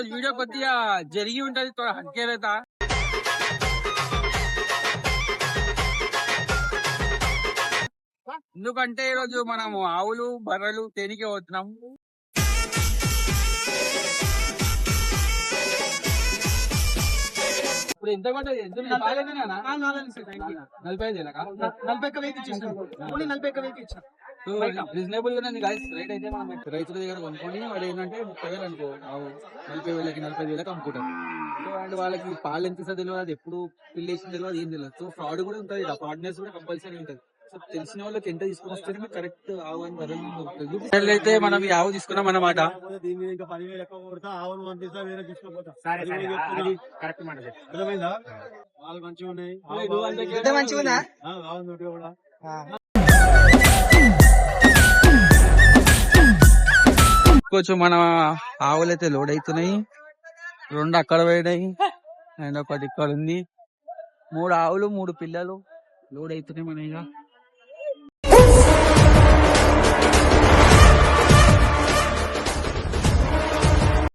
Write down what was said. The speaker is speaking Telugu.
ఈరోజు వీడియో కొద్దిగా జరిగి ఉంటది హక్కేరైతా ఎందుకంటే ఈరోజు మనము ఆవులు బర్రెలు తేనికి పోతున్నాం. ఇప్పుడు ఎంత పడ్డది? 40,000 రీజనబుల్ గా రేట్ అయితే మనం రైతుల దగ్గర కొనుక్కొని వాడు ఏంటంటే 30,000 అనుకో 40,000కి 45,000కి అమ్ముకుంటారు. సో అండ్ వాళ్ళకి పాలు ఎంత ఇస్తుందో తెలియదు, అది ఎప్పుడు పిల్లేసిన తెలియదు, ఏం తెలియదు. సో ఫ్రాడ్ కూడా ఉంటుంది, ఫ్రాడ్నెస్ కూడా కంపల్సరీ ఉంటుంది. సో తెలిసిన వాళ్ళకి ఎంత తీసుకుని వస్తే కరెక్ట్ ఆవు అని ధరలు అయితే మనం ఈ ఆవు తీసుకున్నాం అన్నమాట. కొంచెం మన ఆవులు అయితే లోడ్ అవుతున్నాయి, 2 అక్కడ పోయినాయి అండ్ ఒకటి ఇక్కడ ఉంది. 3 ఆవులు 3 పిల్లలు లోడ్ అవుతున్నాయి మన ఇక.